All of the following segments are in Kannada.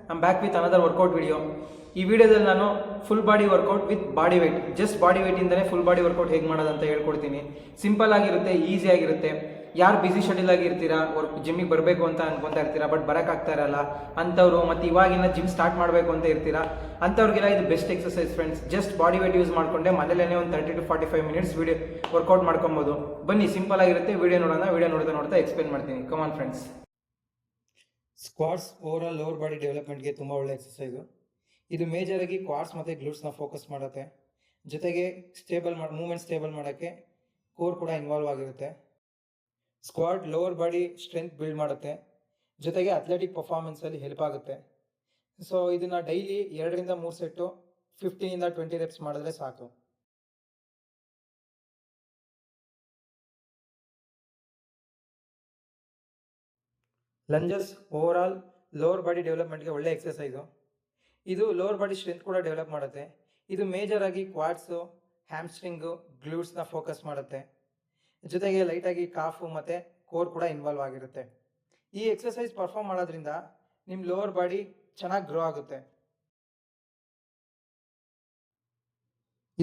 I'm back with another workout video. ಈ ವಿಡಿಯೋದಲ್ಲಿ ನಾನು full body workout with body weight, just body weight ಇಂದನೇ ಫುಲ್ ಬಾಡಿ ವರ್ಕೌಟ್ ಹೇಗೆ ಮಾಡೋದು ಅಂತ ಹೇಳ್ಕೊಡ್ತೀನಿ. ಸಿಂಪಲ್ ಆಗಿರುತ್ತೆ, ಈಸಿ ಆಗಿರುತ್ತೆ. ಯಾರು ಬಿಸಿ ಶೆಡ್ಯೂಲ್ ಆಗಿರ್ತೀರಾ, ಜಿಮ್ಮಿಗೆ ಬರಬೇಕು ಅಂತ ಅನ್ಕೊಂತಾ ಇರ್ತೀರಾ ಬಟ್ ಬರೋಕ್ಕಾಗ್ತಾ ಇರಲ್ಲ ಅಂಥವ್ರು, ಮತ್ತು ಇವಾಗಿನ ಜಿಮ್ ಸ್ಟಾರ್ಟ್ ಮಾಡಬೇಕು ಅಂತ ಇರ್ತೀರಾ ಅಂಥವ್ರಿಗೆಲ್ಲ ಇದು best exercise friends. Just body weight use ಮಾಡಿಕೊಂಡೆ ಮನೇಲೇ ಒಂದು 30 to 45 ಮಿನಿಟ್ಸ್ ವಿಡಿಯೋ ವರ್ಕೌಟ್ ಮಾಡ್ಕೊಬೋದು. ಬನ್ನಿ, ಸಿಂಪಲ್ ಆಗಿರುತ್ತೆ. ವಿಡಿಯೋ ನೋಡೋಣ. ವಿಡಿಯೋ ನೋಡ್ತಾ ಎಕ್ಸ್ಪ್ಲೇನ್ ಮಾಡ್ತೀನಿ. Come on friends. Squats overall lower body ಡೆವಲಪ್ಮೆಂಟ್ಗೆ ತುಂಬ ಒಳ್ಳೆ ಎಕ್ಸಸೈಸು. ಇದು ಮೇಜರಾಗಿ ಕ್ವಾಡ್ಸ್ ಮತ್ತು ಗ್ಲೂಟ್ಸ್ನ ಫೋಕಸ್ ಮಾಡುತ್ತೆ. ಜೊತೆಗೆ ಮೂವ್ಮೆಂಟ್ ಸ್ಟೇಬಲ್ ಮಾಡೋಕ್ಕೆ ಕೋರ್ ಕೂಡ ಇನ್ವಾಲ್ವ್ ಆಗಿರುತ್ತೆ. Squat lower body strength build ಮಾಡುತ್ತೆ, ಜೊತೆಗೆ ಅಥ್ಲೆಟಿಕ್ ಪರ್ಫಾರ್ಮೆನ್ಸಲ್ಲಿ ಹೆಲ್ಪ್ ಆಗುತ್ತೆ. ಸೊ ಇದನ್ನು daily 2 to 3 set 15 to 20 reps ಮಾಡಿದ್ರೆ ಸಾಕು. ಲಂಜಸ್ ಓವರಾಲ್ ಲೋವರ್ ಬಾಡಿ ಡೆವಲಪ್ಮೆಂಟ್ಗೆ ಒಳ್ಳೆ ಎಕ್ಸಸೈಸು. ಇದು ಲೋವರ್ ಬಾಡಿ ಸ್ಟ್ರೆಂತ್ ಕೂಡ ಡೆವಲಪ್ ಮಾಡುತ್ತೆ. ಇದು ಮೇಜರ್ ಆಗಿ ಕ್ವಾಡ್ಸು, ಹ್ಯಾಮ್ಸ್ಟ್ರಿಂಗು, ಗ್ಲೂಟ್ಸ್ನ ಫೋಕಸ್ ಮಾಡುತ್ತೆ. ಜೊತೆಗೆ ಲೈಟಾಗಿ ಕಾಫು ಮತ್ತು ಕೋರ್ ಕೂಡ ಇನ್ವಾಲ್ವ್ ಆಗಿರುತ್ತೆ. ಈ ಎಕ್ಸಸೈಸ್ ಪರ್ಫಾರ್ಮ್ ಮಾಡೋದ್ರಿಂದ ನಿಮ್ಮ ಲೋವರ್ ಬಾಡಿ ಚೆನ್ನಾಗಿ ಗ್ರೋ ಆಗುತ್ತೆ.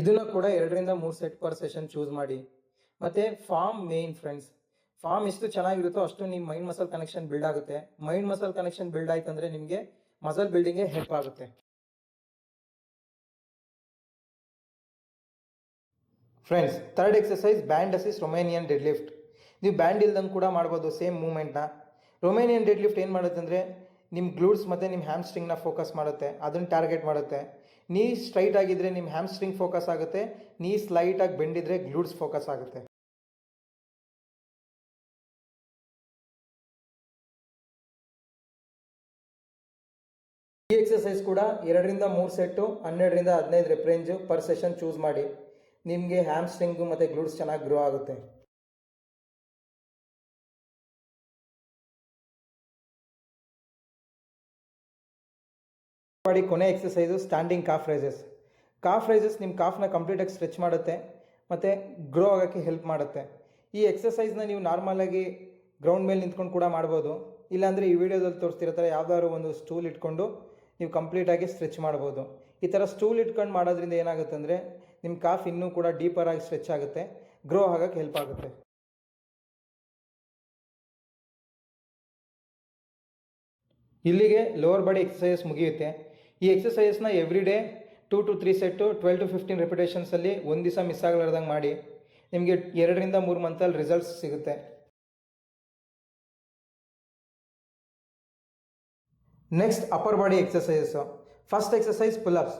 ಇದನ್ನು ಕೂಡ 2 to 3 set per session choose ಮಾಡಿ. ಮತ್ತು ಫಾರ್ಮ್ ಮೇನ್ ಫ್ರೆಂಡ್ಸ್, ಫಾರ್ಮ್ ಎಷ್ಟು ಚೆನ್ನಾಗಿರುತ್ತೋ ಅಷ್ಟು ನಿಮ್ಮ ಮೈಂಡ್ ಮಸಲ್ ಕನೆಕ್ಷನ್ ಬಿಲ್ಡ್ ಆಗುತ್ತೆ. ಮೈಂಡ್ ಮಸಲ್ ಕನೆಕ್ಷನ್ ಬಿಲ್ಡ್ ಆಯ್ತು ಅಂದರೆ ನಿಮಗೆ ಮಸಲ್ ಬಿಲ್ಡಿಂಗ್ಗೆ ಹೆಲ್ಪ್ ಆಗುತ್ತೆ. Friends, third exercise band assist Romanian dead lift. ನೀವು ಬ್ಯಾಂಡ್ ಇಲ್ದಂಗೆ ಕೂಡ ಮಾಡ್ಬೋದು ಸೇಮ್ ಮೂವ್ಮೆಂಟ್ನ. ರೊಮೇನಿಯನ್ ಡೆಡ್ ಲಿಫ್ಟ್ ಏನು ಮಾಡುತ್ತೆ ಅಂದರೆ ನಿಮ್ಮ ಗ್ಲೂಟ್ಸ್ ಮತ್ತು ನಿಮ್ಮ ಹ್ಯಾಮ್ಸ್ಟ್ರಿಂಗ್ನ ಫೋಕಸ್ ಮಾಡುತ್ತೆ, ಅದನ್ನು ಟಾರ್ಗೆಟ್ ಮಾಡುತ್ತೆ. ನೀ ಸ್ಟ್ರೈಟ್ ಆಗಿದ್ದರೆ ನಿಮ್ಮ ಹ್ಯಾಮ್ಸ್ಟ್ರಿಂಗ್ ಫೋಕಸ್ ಆಗುತ್ತೆ, ನೀ ಸ್ಲೈಟಾಗಿ ಬೆಂಡಿದ್ರೆ ಗ್ಲೂಟ್ಸ್ ಫೋಕಸ್ ಆಗುತ್ತೆ. ಈ ಎಕ್ಸಸೈಸ್ ಕೂಡ 2 to 3 set 12 to 15 rep range per session choose ಮಾಡಿ. ನಿಮಗೆ ಹ್ಯಾಮ್ಸ್ಟ್ರಿಂಗು ಮತ್ತು ಗ್ಲೂಟ್ಸ್ ಚೆನ್ನಾಗಿ ಗ್ರೋ ಆಗುತ್ತೆ. ಬಾಡಿ ಕೊನೆ exercise standing calf raises. Calf raises ನಿಮ್ಮ ಕಾಫ್ನ ಕಂಪ್ಲೀಟಾಗಿ ಸ್ಟ್ರೆಚ್ ಮಾಡುತ್ತೆ ಮತ್ತು ಗ್ರೋ ಆಗೋಕ್ಕೆ ಹೆಲ್ಪ್ ಮಾಡುತ್ತೆ. ಈ ಎಕ್ಸಸೈಸ್ನ ನೀವು ನಾರ್ಮಲಾಗಿ ಗ್ರೌಂಡ್ ಮೇಲೆ ನಿಂತ್ಕೊಂಡು ಕೂಡ ಮಾಡ್ಬೋದು. ಇಲ್ಲಾಂದರೆ ಈ ವಿಡಿಯೋದಲ್ಲಿ ತೋರಿಸ್ತಿರೋ ಥರ ಯಾವುದಾದ್ರು ಒಂದು ಸ್ಟೂಲ್ ಇಟ್ಕೊಂಡು ನೀವು ಕಂಪ್ಲೀಟಾಗಿ ಸ್ಟ್ರೆಚ್ ಮಾಡ್ಬೋದು. ಈ ಥರ ಸ್ಟೂಲ್ ಇಟ್ಕೊಂಡು ಮಾಡೋದ್ರಿಂದ ಏನಾಗುತ್ತೆ ಅಂದರೆ ನಿಮ್ಮ ಕಾಫ್ ಇನ್ನೂ ಕೂಡ ಡೀಪರ್ ಆಗಿ ಸ್ಟ್ರೆಚ್ ಆಗುತ್ತೆ, ಗ್ರೋ ಆಗೋಕ್ಕೆ ಹೆಲ್ಪ್ ಆಗುತ್ತೆ. ಇಲ್ಲಿಗೆ ಲೋವರ್ ಬಾಡಿ ಎಕ್ಸಸೈಸ್ ಮುಗಿಯುತ್ತೆ. ಈ ಎಕ್ಸಸೈಸ್ನ every day 2 to 3 set 12 to 15 ರೆಪಿಟೇಷನ್ಸಲ್ಲಿ ಒಂದು ದಿವಸ ಮಿಸ್ ಆಗಲಾರ್ದಂಗೆ ಮಾಡಿ. ನಿಮಗೆ 2 to 3 ಮಂತಲ್ಲಿ ರಿಸಲ್ಟ್ಸ್ ಸಿಗುತ್ತೆ. Next upper body exercise. First exercise pullups.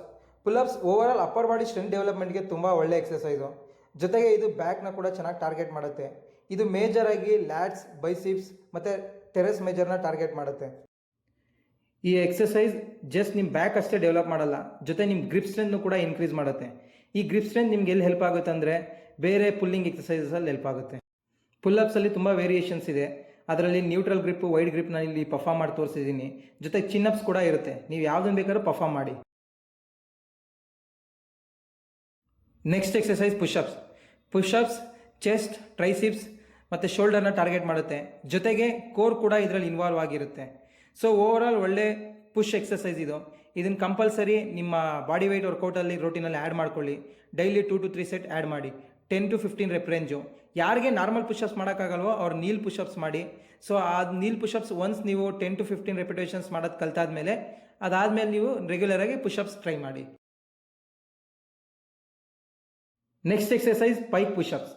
Pullups overall upper body strength ಡೆವಲಪ್ಮೆಂಟ್ಗೆ ತುಂಬ ಒಳ್ಳೆ ಎಕ್ಸಸೈಸು. ಜೊತೆಗೆ ಇದು ಬ್ಯಾಕ್ನ ಕೂಡ ಚೆನ್ನಾಗಿ ಟಾರ್ಗೆಟ್ ಮಾಡುತ್ತೆ. ಇದು ಮೇಜರಾಗಿ ಲ್ಯಾಟ್ಸ್, ಬೈಸಿಪ್ಸ್ ಮತ್ತು ಟೆರೆಸ್ ಮೇಜರ್ನ ಟಾರ್ಗೆಟ್ ಮಾಡುತ್ತೆ. ಈ ಎಕ್ಸಸೈಸ್ ಜಸ್ಟ್ ನಿಮ್ಮ ಬ್ಯಾಕ್ ಅಷ್ಟೇ ಡೆವಲಪ್ ಮಾಡಲ್ಲ, ಜೊತೆ ನಿಮ್ಮ ಗ್ರಿಪ್ ಸ್ಟ್ರೆಂತ್ನು ಕೂಡ ಇನ್ಕ್ರೀಸ್ ಮಾಡುತ್ತೆ. ಈ ಗ್ರಿಪ್ ಸ್ಟ್ರೆಂತ್ ನಿಮ್ಗೆ ಎಲ್ಲಿ ಹೆಲ್ಪ್ ಆಗುತ್ತೆ ಅಂದರೆ ಬೇರೆ ಪುಲ್ಲಿಂಗ್ ಎಕ್ಸಸೈಸಲ್ಲಿ ಹೆಲ್ಪ್ ಆಗುತ್ತೆ. ಪುಲ್ಅಪ್ಸಲ್ಲಿ ತುಂಬ ವೇರಿಯೇಷನ್ಸ್ ಇದೆ. ಅದರಲ್ಲಿ ನ್ಯೂಟ್ರಲ್ ಗ್ರಿಪ್ಪು, ವೈಡ್ ಗ್ರಿಪ್ ನಾನು ಇಲ್ಲಿ ಪರ್ಫಾರ್ಮ್ ಮಾಡಿ ತೋರಿಸಿದ್ದೀನಿ. ಜೊತೆಗೆ ಚಿನ್ನಪ್ಸ್ ಕೂಡ ಇರುತ್ತೆ. ನೀವು ಯಾವುದನ್ನು ಬೇಕಾದ್ರೂ ಪರ್ಫಾರ್ಮ್ ಮಾಡಿ. Next exercise push-ups. Push-ups chest, triceps ಮತ್ತು ಶೋಲ್ಡರ್ನ ಟಾರ್ಗೆಟ್ ಮಾಡುತ್ತೆ. ಜೊತೆಗೆ ಕೋರ್ ಕೂಡ ಇದರಲ್ಲಿ ಇನ್ವಾಲ್ವ್ ಆಗಿರುತ್ತೆ. ಸೊ ಓವರಾಲ್ ಒಳ್ಳೆ ಪುಷ್ ಎಕ್ಸಸೈಸ್ ಇದು. ಇದನ್ನು ಕಂಪಲ್ಸರಿ ನಿಮ್ಮ ಬಾಡಿ weight ವರ್ಕೌಟಲ್ಲಿ ರೋಟೀನಲ್ಲಿ ಆ್ಯಡ್ ಮಾಡ್ಕೊಳ್ಳಿ. ಡೈಲಿ 2 to 3 ಸೆಟ್ ಆ್ಯಡ್ ಮಾಡಿ. 10 to 15 ರೆಪ್ ರೇಂಜು. ಯಾರಿಗೆ ನಾರ್ಮಲ್ ಪುಷಪ್ಸ್ ಮಾಡೋಕ್ಕಾಗಲ್ವೋ ಅವ್ರು ನೀಲ್ ಪುಷಪ್ಸ್ ಮಾಡಿ. ಸೊ ಆ ನೀಲ್ ಪುಷಪ್ಸ್ ಒನ್ಸ್ ನೀವು 10 to 15 ರೆಪಿಟೇಷನ್ಸ್ ಮಾಡೋದು ಕಲ್ತಾದ್ಮೇಲೆ ಅದಾದಮೇಲೆ ನೀವು ರೆಗ್ಯುಲರಾಗಿ ಪುಷಪ್ಸ್ ಟ್ರೈ ಮಾಡಿ. Next exercise pike pushups.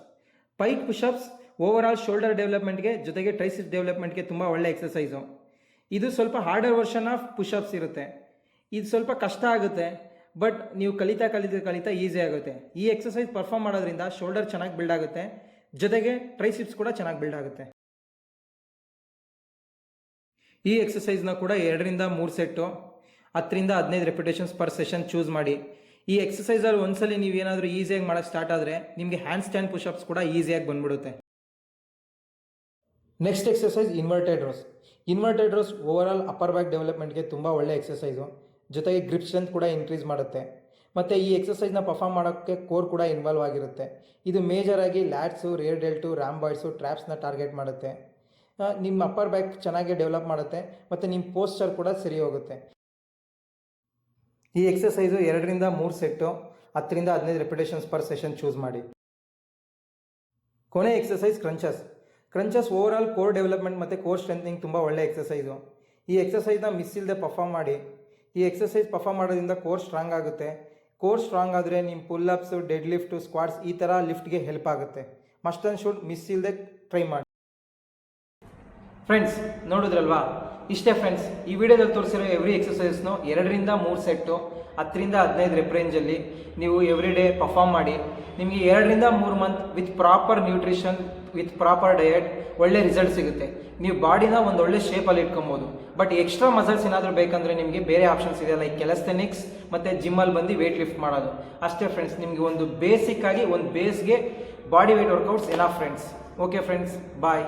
Pike pushups overall shoulder ಡೆವಲಪ್ಮೆಂಟ್ಗೆ ಜೊತೆಗೆ ಟ್ರೈಸಿಪ್ ಡೆವಲಪ್ಮೆಂಟ್ಗೆ ತುಂಬ ಒಳ್ಳೆ ಎಕ್ಸಸೈಸು. ಇದು ಸ್ವಲ್ಪ ಹಾರ್ಡರ್ ವರ್ಷನ್ ಆಫ್ ಪುಷಪ್ಸ್ ಇರುತ್ತೆ. ಇದು ಸ್ವಲ್ಪ ಕಷ್ಟ ಆಗುತ್ತೆ, ಬಟ್ ನೀವು ಕಲಿತಾ ಈಸಿ ಆಗುತ್ತೆ. ಈ ಎಕ್ಸಸೈಸ್ ಪರ್ಫಾರ್ಮ್ ಮಾಡೋದ್ರಿಂದ ಶೋಲ್ಡರ್ ಚೆನ್ನಾಗಿ ಬಿಲ್ಡ್ ಆಗುತ್ತೆ, ಜೊತೆಗೆ ಟ್ರೈಸಿಪ್ಸ್ ಕೂಡ ಚೆನ್ನಾಗಿ ಬಿಲ್ಡ್ ಆಗುತ್ತೆ. ಈ ಎಕ್ಸಸೈಸ್ನ ಕೂಡ 2 to 3 set 10 to 15 repetitions per session choose ಮಾಡಿ. ಈ ಎಕ್ಸಸೈಸಲ್ಲಿ ಒಂದ್ಸಲಿ ನೀವೇನಾದರೂ ಈಸಿಯಾಗಿ ಮಾಡೋಕ್ಕೆ ಸ್ಟಾರ್ಟ್ ಆದರೆ ನಿಮಗೆ ಹ್ಯಾಂಡ್ ಸ್ಟ್ಯಾಂಡ್ ಪುಷಪ್ಸ್ ಕೂಡ ಈಸಿಯಾಗಿ ಬಂದ್ಬಿಡುತ್ತೆ. Next exercise inverted rows. Inverted rows overall upper back ಡೆವಲಪ್ಮೆಂಟ್ಗೆ ತುಂಬ ಒಳ್ಳೆ ಎಕ್ಸಸೈಸು. ಜೊತೆಗೆ ಗ್ರಿಪ್ ಸ್ಟ್ರೆಂತ್ ಕೂಡ ಇನ್ಕ್ರೀಸ್ ಮಾಡುತ್ತೆ. ಮತ್ತು ಈ ಎಕ್ಸಸೈಸ್ನ ಪರ್ಫಾರ್ಮ್ ಮಾಡೋಕ್ಕೆ ಕೋರ್ ಕೂಡ ಇನ್ವಾಲ್ವ್ ಆಗಿರುತ್ತೆ. ಇದು ಮೇಜರಾಗಿ ಲ್ಯಾಟ್ಸು, ರೇರ್ ಡೆಲ್ಟು, ರಾಂಬಾಯ್ಡ್ಸು, ಟ್ರ್ಯಾಪ್ಸ್ನ ಟಾರ್ಗೆಟ್ ಮಾಡುತ್ತೆ. ನಿಮ್ಮ ಅಪ್ಪರ್ ಬ್ಯಾಕ್ ಚೆನ್ನಾಗಿ ಡೆವಲಪ್ ಮಾಡುತ್ತೆ ಮತ್ತು ನಿಮ್ಮ ಪೋಸ್ಚರ್ ಕೂಡ ಸರಿ ಹೋಗುತ್ತೆ. ಈ exercise 2-3 set 10-15 repetitions per session choose ಮಾಡಿ. ಕೊನೆ exercise crunches over all core development ಮತ್ತು ಕೋರ್ ಸ್ಟ್ರೆಂಥನಿಂಗ್ ತುಂಬ ಒಳ್ಳೆ ಎಕ್ಸಸೈಸು. ಈ ಎಕ್ಸಸೈಸ್ನ ಮಿಸ್ ಇಲ್ಲದೆ ಪರ್ಫಾರ್ಮ್ ಮಾಡಿ. ಈ ಎಕ್ಸಸೈಸ್ ಪರ್ಫಾರ್ಮ್ ಮಾಡೋದ್ರಿಂದ ಕೋರ್ ಸ್ಟ್ರಾಂಗ್ ಆಗುತ್ತೆ. ಕೋರ್ ಸ್ಟ್ರಾಂಗ್ ಆದರೆ ನಿಮ್ಮ ಪುಲ್ಅಪ್ಸು, ಡೆಡ್ ಲಿಫ್ಟು, ಸ್ಕ್ವಾಟ್ಸ್ ಈ ಥರ ಲಿಫ್ಟ್ಗೆ ಹೆಲ್ಪ್ ಆಗುತ್ತೆ. ಮಸ್ಟ್ ಆ್ಯಂಡ್ ಶುಡ್ ಮಿಸ್ ಇಲ್ಲದೆ ಟ್ರೈ ಮಾಡಿ. ಫ್ರೆಂಡ್ಸ್ ನೋಡಿದ್ರಲ್ವಾ, ಇಷ್ಟೇ ಫ್ರೆಂಡ್ಸ್. ಈ ವಿಡಿಯೋದಲ್ಲಿ ತೋರಿಸಿರೋ ಎವ್ರಿ ಎಕ್ಸಸೈಸ್ನು 2-3 ಸೆಟ್ಟು 10-15 ರೆಪ್ ರೇಂಜಲ್ಲಿ ನೀವು ಎವ್ರಿ ಡೇ ಪರ್ಫಾರ್ಮ್ ಮಾಡಿ. ನಿಮಗೆ 2-3 month with proper nutrition, with proper diet ಒಳ್ಳೆ ರಿಸಲ್ಟ್ ಸಿಗುತ್ತೆ. ನೀವು ಬಾಡಿನ ಒಂದು ಒಳ್ಳೆ ಶೇಪಲ್ಲಿ ಇಟ್ಕೊಬೋದು. ಬಟ್ ಎಕ್ಸ್ಟ್ರಾ ಮಸಲ್ಸ್ ಏನಾದರೂ ಬೇಕಂದರೆ ನಿಮಗೆ ಬೇರೆ ಆಪ್ಷನ್ಸ್ ಇದೆ, ಲೈಕ್ ಕ್ಯಾಲಿಸ್ಥೆನಿಕ್ಸ್ ಮತ್ತು ಜಿಮ್ಮಲ್ಲಿ ಬಂದು ವೇಟ್ ಲಿಫ್ಟ್ ಮಾಡೋದು. ಅಷ್ಟೇ ಫ್ರೆಂಡ್ಸ್, ನಿಮಗೆ ಒಂದು ಬೇಸಿಕ್ ಆಗಿ ಒಂದು ಬೇಸ್ಗೆ body weight workouts enough friends. Okay friends, ಬಾಯ್.